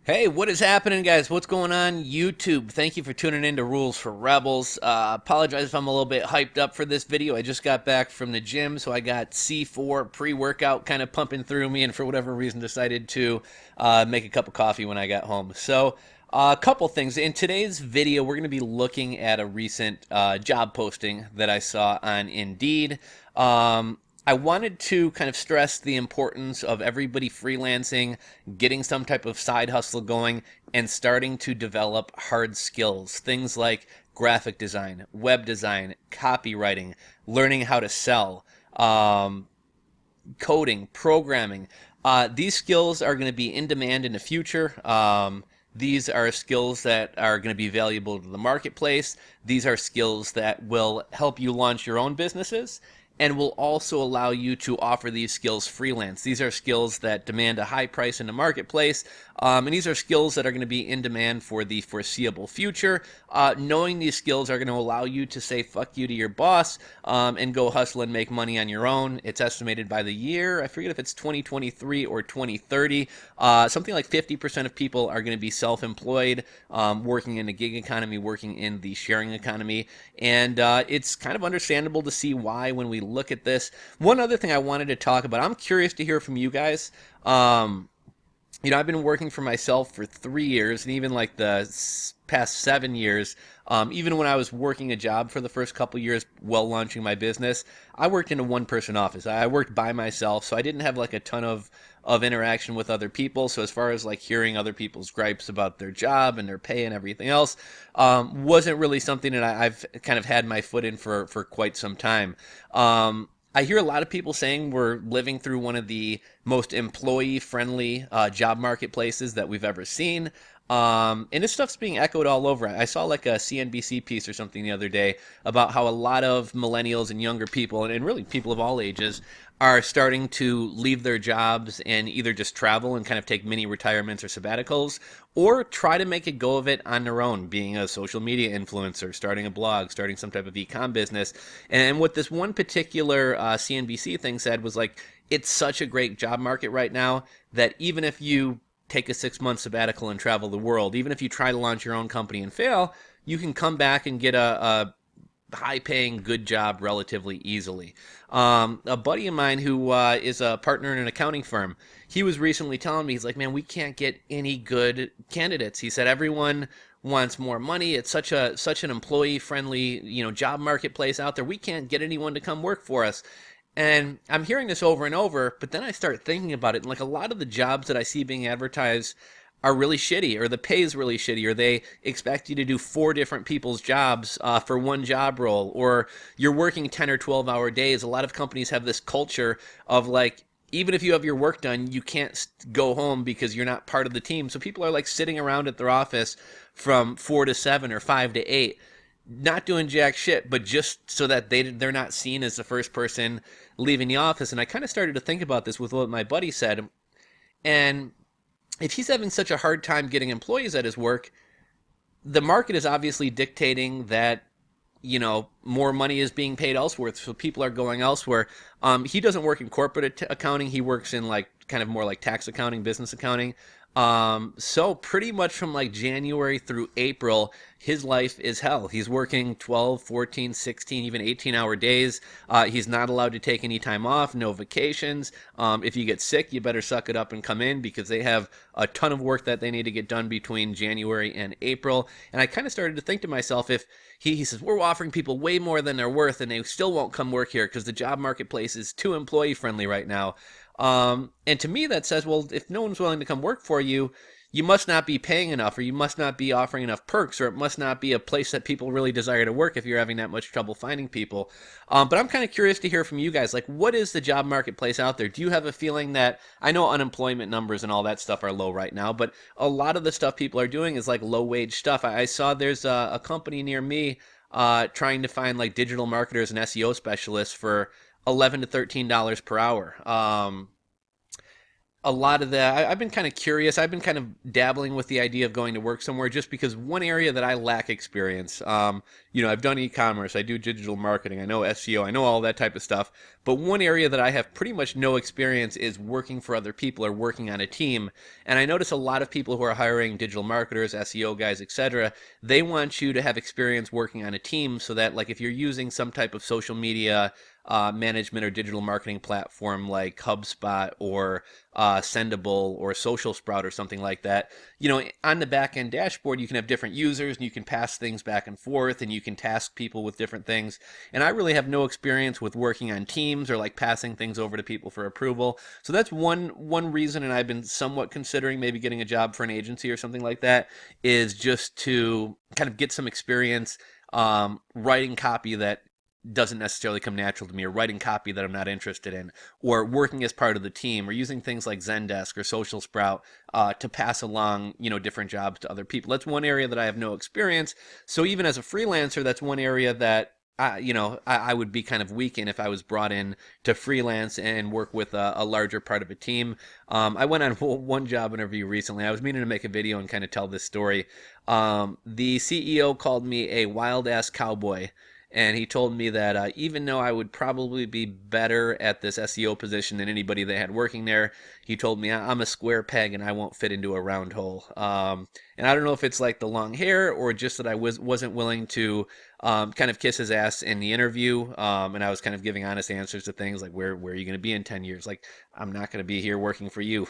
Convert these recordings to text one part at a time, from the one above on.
Hey, what is happening, guys? What's going on, YouTube? Thank you for tuning in to Rules for Rebels. Apologize if I'm a little bit hyped up for this video. I just got back from the gym, so I got C4 pre-workout kind of pumping through me, and for whatever reason decided to make a cup of coffee when I got home. So, a couple things. In today's video, we're going to be looking at a recent job posting that I saw on Indeed. I wanted to kind of stress the importance of everybody freelancing, getting some type of side hustle going, and starting to develop hard skills. Things like graphic design, web design, copywriting, learning how to sell, coding, programming. These skills are going to be in demand in the future. These are skills that are going to be valuable to the marketplace. These are skills that will help you launch your own businesses and will also allow you to offer these skills freelance. These are skills that demand a high price in the marketplace, and these are skills that are going to be in demand for the foreseeable future. Knowing these skills are going to allow you to say fuck you to your boss and go hustle and make money on your own. It's estimated by the year, I forget if it's 2023 or 2030, something like 50% of people are going to be self-employed, working in the gig economy, working in the sharing economy, and it's kind of understandable to see why when we look at this. One other thing I wanted to talk about, I'm curious to hear from you guys. I've been working for myself for 3 years, and even like the past 7 years, even when I was working a job for the first couple years while launching my business, I worked in a one-person office. I worked by myself, so I didn't have like a ton of interaction with other people. So as far as like hearing other people's gripes about their job and their pay and everything else, wasn't really something that I've kind of had my foot in for quite some time. I hear a lot of people saying we're living through one of the most employee-friendly job marketplaces that we've ever seen. And this stuff's being echoed all over. I saw like a CNBC piece or something the other day about how a lot of millennials and younger people, and really people of all ages, are starting to leave their jobs and either just travel and kind of take mini retirements or sabbaticals, or try to make a go of it on their own, being a social media influencer, starting a blog, starting some type of e-com business. And what this one particular CNBC thing said was like, it's such a great job market right now that even if you take a 6 month sabbatical and travel the world, even if you try to launch your own company and fail, you can come back and get a high paying good job relatively easily. A buddy of mine who is a partner in an accounting firm, he was recently telling me, he's like, man, we can't get any good candidates. He said everyone wants more money. It's such an employee friendly, job marketplace out there. We can't get anyone to come work for us. And I'm hearing this over and over, but then I start thinking about it, and like a lot of the jobs that I see being advertised are really shitty, or the pay is really shitty, or they expect you to do four different people's jobs for one job role, or you're working 10 or 12-hour days. A lot of companies have this culture of like, even if you have your work done, you can't go home because you're not part of the team. So people are like sitting around at their office from 4 to 7 or 5 to 8, not doing jack shit, but just so that they're not seen as the first person leaving the office. And I kind of started to think about this with what my buddy said. And if he's having such a hard time getting employees at his work, the market is obviously dictating that more money is being paid elsewhere, so people are going elsewhere. He doesn't work in corporate accounting. He works in like kind of more like tax accounting, business accounting. So pretty much from like January through April, his life is hell. He's working 12, 14, 16, even 18-hour days. He's not allowed to take any time off, no vacations. If you get sick, you better suck it up and come in, because they have a ton of work that they need to get done between January and April. And I kind of started to think to myself, if he says, we're offering people way more than they're worth and they still won't come work here because the job marketplace is too employee friendly right now. And to me, that says, well, if no one's willing to come work for you, you must not be paying enough, or you must not be offering enough perks, or it must not be a place that people really desire to work if you're having that much trouble finding people. But I'm kind of curious to hear from you guys. Like, what is the job marketplace out there? Do you have a feeling that, I know unemployment numbers and all that stuff are low right now, but a lot of the stuff people are doing is like low wage stuff. I saw there's a company near me trying to find like digital marketers and SEO specialists for $11 to $13 per hour. a lot of that, I've been kind of curious. I've been kind of dabbling with the idea of going to work somewhere just because one area that I lack experience. I've done e-commerce, I do digital marketing, I know SEO, I know all that type of stuff. But one area that I have pretty much no experience is working for other people or working on a team. And I notice a lot of people who are hiring digital marketers, SEO guys, etc. They want you to have experience working on a team so that, like, if you're using some type of social media management or digital marketing platform like HubSpot or Sendable or Social Sprout or something like that, on the back end dashboard, you can have different users and you can pass things back and forth and you can task people with different things. And I really have no experience with working on teams or like passing things over to people for approval. So that's one reason, and I've been somewhat considering maybe getting a job for an agency or something like that, is just to kind of get some experience writing copy that doesn't necessarily come natural to me, or writing copy that I'm not interested in, or working as part of the team, or using things like Zendesk or Social Sprout to pass along, different jobs to other people. That's one area that I have no experience. So even as a freelancer, that's one area that I would be kind of weak in if I was brought in to freelance and work with a larger part of a team. I went on one job interview recently. I was meaning to make a video and kind of tell this story. The CEO called me a wild ass cowboy. And he told me that even though I would probably be better at this SEO position than anybody they had working there, he told me I'm a square peg and I won't fit into a round hole. And I don't know if it's like the long hair or just that I wasn't willing to kind of kiss his ass in the interview. And I was kind of giving honest answers to things like, where are you going to be in 10 years? Like, I'm not going to be here working for you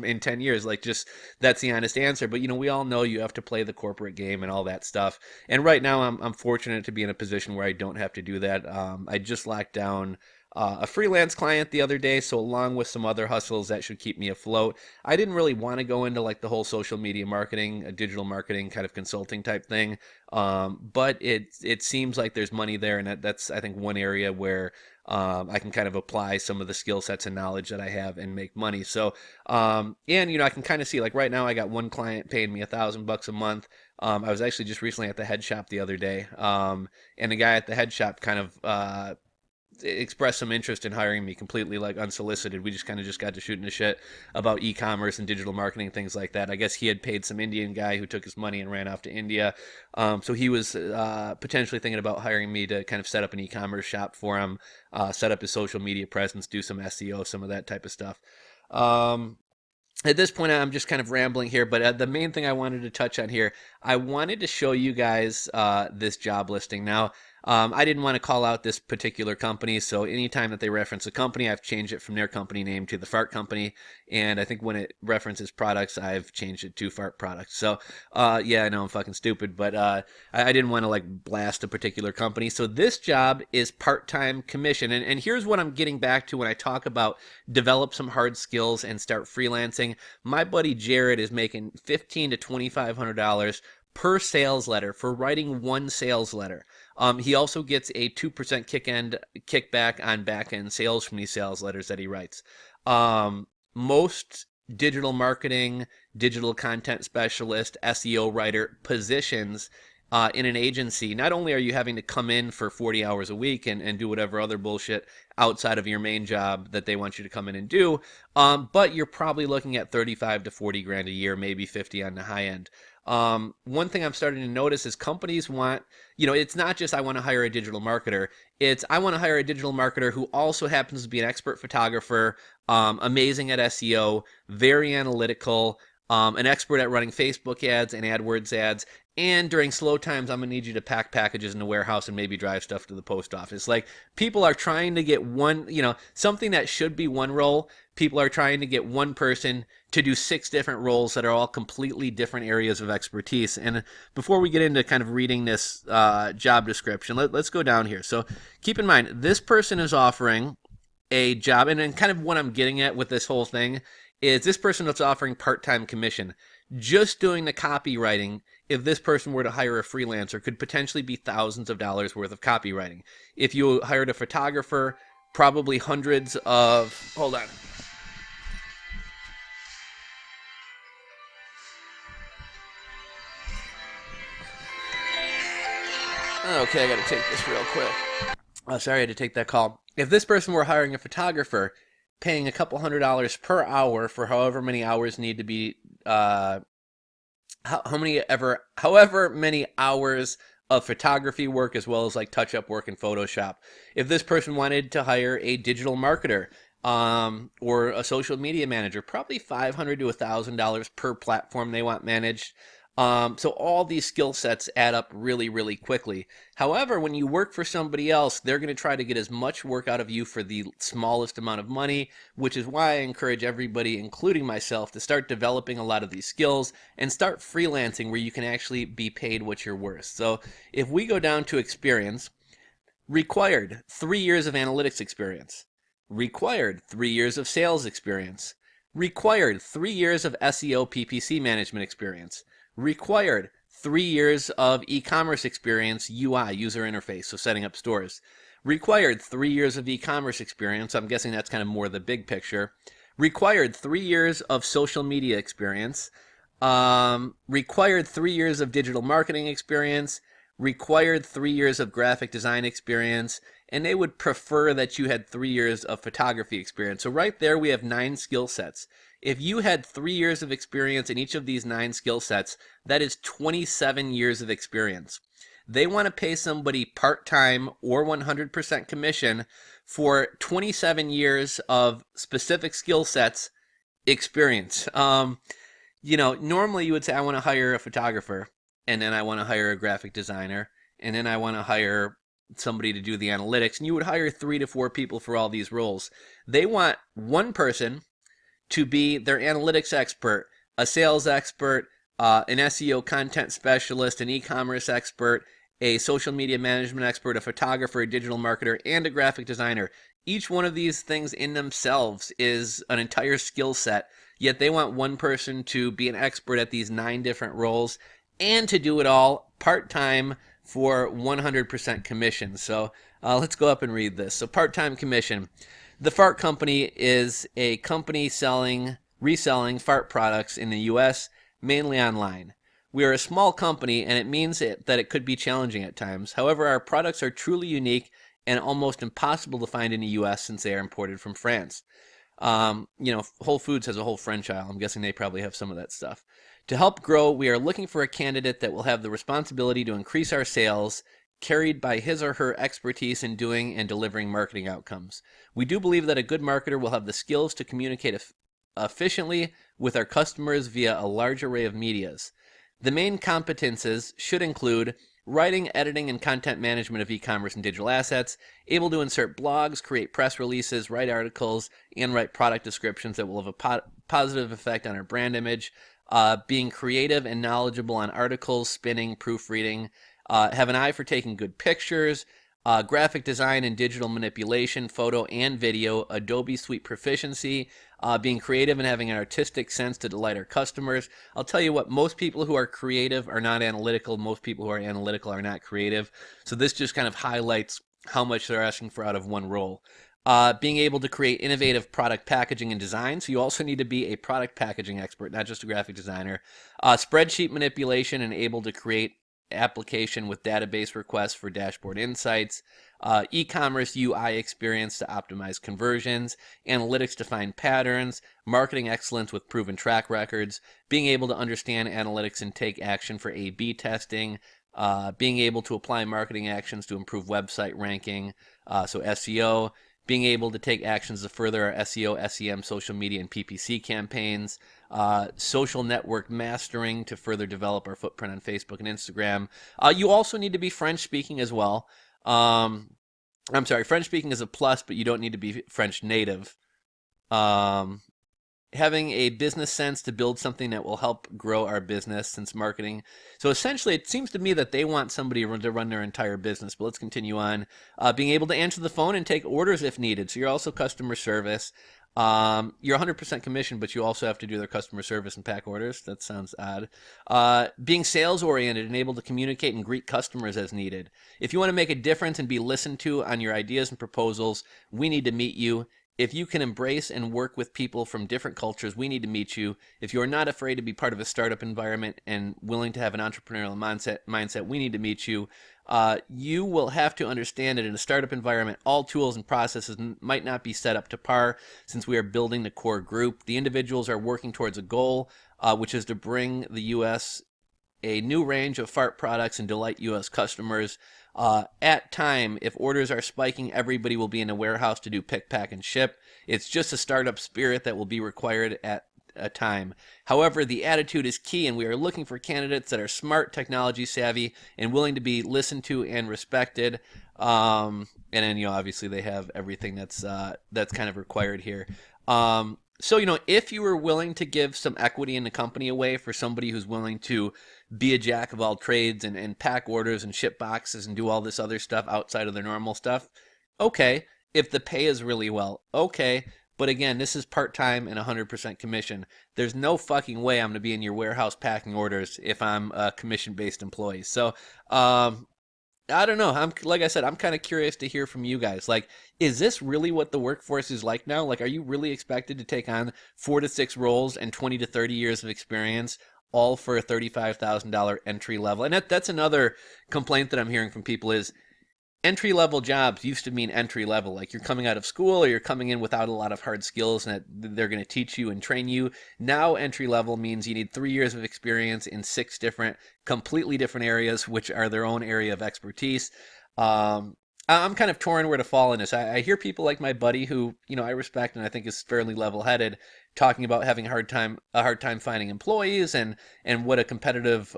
in 10 years. Like, just that's the honest answer. But, we all know you have to play the corporate game and all that stuff. And right now I'm fortunate to be in a position where I don't have to do that. I just locked down a freelance client the other day, so along with some other hustles that should keep me afloat. I didn't really want to go into like the whole social media marketing, digital marketing kind of consulting type thing, but it seems like there's money there, and that's I think one area where I can kind of apply some of the skill sets and knowledge that I have and make money. So, and I can kind of see, like, right now I got one client paying me $1,000 a month. I was actually just recently at the head shop the other day, and the guy at the head shop kind of expressed some interest in hiring me completely like unsolicited. We just kind of just got to shooting the shit about e-commerce and digital marketing, things like that. I guess he had paid some Indian guy who took his money and ran off to India. So he was potentially thinking about hiring me to kind of set up an e-commerce shop for him, set up his social media presence, do some SEO, some of that type of stuff. At this point, I'm just kind of rambling here, but the main thing I wanted to touch on here, I wanted to show you guys this job listing. Now, I didn't want to call out this particular company, so anytime that they reference a company, I've changed it from their company name to the Fart Company, and I think when it references products, I've changed it to Fart Products. So, yeah, I know I'm fucking stupid, but I didn't want to like blast a particular company. So this job is part-time commission, and here's what I'm getting back to when I talk about develop some hard skills and start freelancing. My buddy Jared is making $1,500 to $2,500 per sales letter for writing one sales letter. He also gets a 2% kickback on back-end sales from these sales letters that he writes. Most digital marketing, digital content specialist, SEO writer positions in an agency, not only are you having to come in for 40 hours a week and do whatever other bullshit outside of your main job that they want you to come in and do, but you're probably looking at 35 to 40 grand a year, maybe 50 on the high end. One thing I'm starting to notice is companies want, it's not just I want to hire a digital marketer. It's I want to hire a digital marketer who also happens to be an expert photographer, amazing at SEO, very analytical, an expert at running Facebook ads and AdWords ads. And during slow times, I'm going to need you to pack packages in the warehouse and maybe drive stuff to the post office. Like, people are trying to get one, something that should be one role. People are trying to get one person to do 6 different roles that are all completely different areas of expertise. And before we get into kind of reading this job description, let's go down here. So keep in mind, this person is offering a job, and then kind of what I'm getting at with this whole thing is this person that's offering part-time commission. Just doing the copywriting, if this person were to hire a freelancer, could potentially be thousands of dollars worth of copywriting. If you hired a photographer, probably hundreds of... Hold on. Okay, I gotta take this real quick. Sorry, I had to take that call. If this person were hiring a photographer, paying a couple $100s per hour for however many hours need to be however many hours of photography work, as well as like touch up work in Photoshop. If this person wanted to hire a digital marketer or a social media manager, probably $500 to $1,000 per platform they want managed. So all these skill sets add up really, really quickly. However, when you work for somebody else, they're going to try to get as much work out of you for the smallest amount of money, which is why I encourage everybody, including myself, to start developing a lot of these skills and start freelancing where you can actually be paid what you're worth. So if we go down to experience, required 3 years of analytics experience, required 3 years of sales experience, required 3 years of SEO PPC management experience, required 3 years of e-commerce experience, UI, user interface, so setting up stores. Required 3 years of e-commerce experience. I'm guessing that's kind of more the big picture. Required 3 years of social media experience. Required 3 years of digital marketing experience. Required 3 years of graphic design experience. And they would prefer that you had 3 years of photography experience. So right there we have 9 skill sets. If you had 3 years of experience in each of these 9 skill sets, that is 27 years of experience. They want to pay somebody part-time or 100% commission for 27 years of specific skill sets experience. Normally you would say, I want to hire a photographer, and then I want to hire a graphic designer, and then I want to hire somebody to do the analytics, and you would hire 3 to 4 people for all these roles. They want one person to be their analytics expert, a sales expert, an SEO content specialist, an e-commerce expert, a social media management expert, a photographer, a digital marketer, and a graphic designer. Each one of these things in themselves is an entire skill set, yet they want one person to be an expert at these 9 different roles and to do it all part-time for 100% commission. So let's go up and read this. So part-time commission. The Fart Company is a company reselling fart products in the U.S., mainly online. We are a small company, and it means that it could be challenging at times. However, our products are truly unique and almost impossible to find in the U.S. since they are imported from France. Whole Foods has a whole French aisle. I'm guessing they probably have some of that stuff. To help grow, we are looking for a candidate that will have the responsibility to increase our sales, carried by his or her expertise in doing and delivering marketing outcomes. We do believe that a good marketer will have the skills to communicate efficiently with our customers via a large array of medias. The main competences should include writing, editing, and content management of e-commerce and digital assets, able to insert blogs, create press releases, write articles, and write product descriptions that will have a positive effect on our brand image, being creative and knowledgeable on articles, spinning, proofreading, have an eye for taking good pictures, graphic design and digital manipulation, photo and video, Adobe Suite proficiency, being creative and having an artistic sense to delight our customers. I'll tell you what, most people who are creative are not analytical. Most people who are analytical are not creative. So this just kind of highlights how much they're asking for out of one role. Being able to create innovative product packaging and design. So you also need to be a product packaging expert, not just a graphic designer. Spreadsheet manipulation and able to create application with database requests for dashboard insights, e-commerce UI experience to optimize conversions, analytics to find patterns, marketing excellence with proven track records, being able to understand analytics and take action for A/B testing, being able to apply marketing actions to improve website ranking, so SEO, being able to take actions to further our SEO, SEM, social media, and PPC campaigns, social network mastering to further develop our footprint on Facebook and Instagram. You also need to be French speaking as well. French speaking is a plus, but you don't need to be French native. Having a business sense to build something that will help grow our business, since marketing. So essentially, it seems to me that they want somebody to run their entire business, but let's continue on. Being able to answer the phone and take orders if needed. So you're also customer service. You're 100% commission, but you also have to do their customer service and pack orders. That sounds odd. Being sales oriented and able to communicate and greet customers as needed. If you want to make a difference and be listened to on your ideas and proposals, we need to meet you. If you can embrace and work with people from different cultures, we need to meet you. If you're not afraid to be part of a startup environment and willing to have an entrepreneurial mindset, we need to meet you. You will have to understand that in a startup environment, all tools and processes might not be set up to par since we are building the core group. The individuals are working towards a goal, which is to bring the U.S. a new range of fart products and delight U.S. customers. At time, if orders are spiking, everybody will be in a warehouse to do pick, pack, and ship. It's just a startup spirit that will be required at a time. However, the attitude is key, and we are looking for candidates that are smart, technology savvy, and willing to be listened to and respected. And then, obviously they have everything that's kind of required here. So, if you were willing to give some equity in the company away for somebody who's willing to be a jack of all trades and pack orders and ship boxes and do all this other stuff outside of their normal stuff, okay. If the pay is really well, okay. But again, this is part-time and 100% commission. There's no fucking way I'm going to be in your warehouse packing orders if I'm a commission-based employee. So, I don't know. Like I said, I'm kind of curious to hear from you guys. Like, is this really what the workforce is like now? Like, are you really expected to take on 4 to 6 roles and 20 to 30 years of experience, all for a $35,000 entry level? And that's another complaint that I'm hearing from people is entry level jobs used to mean entry level, like you're coming out of school or you're coming in without a lot of hard skills and that they're going to teach you and train you. Now entry level means you need 3 years of experience in 6 different, completely different areas, which are their own area of expertise. I'm kind of torn where to fall in this. I hear people like my buddy who, I respect and I think is fairly level-headed, talking about having a hard time finding employees and what a competitive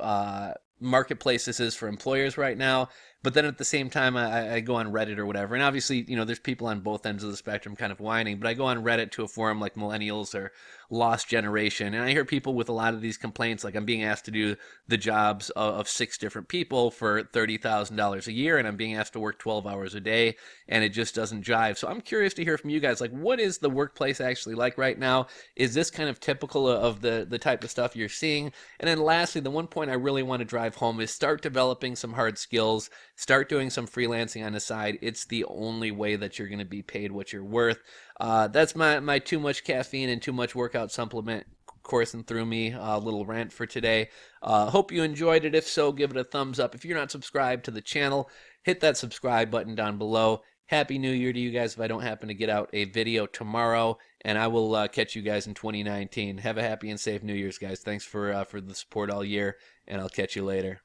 marketplace this is for employers right now. But then at the same time, I go on Reddit or whatever, and obviously, there's people on both ends of the spectrum kind of whining, but I go on Reddit to a forum like Millennials or Lost Generation, and I hear people with a lot of these complaints, like I'm being asked to do the jobs of 6 different people for $30,000 a year, and I'm being asked to work 12 hours a day, and it just doesn't jive. So I'm curious to hear from you guys, like, what is the workplace actually like right now? Is this kind of typical of the type of stuff you're seeing? And then lastly, the one point I really want to drive home is start developing some hard skills. Start doing some freelancing on the side. It's the only way that you're going to be paid what you're worth. That's my too much caffeine and too much workout supplement coursing through me little rant for today. Hope you enjoyed it. If so, give it a thumbs up. If you're not subscribed to the channel, hit that subscribe button down below. Happy New Year to you guys if I don't happen to get out a video tomorrow, and I will catch you guys in 2019. Have a happy and safe New Year's, guys. Thanks for the support all year, and I'll catch you later.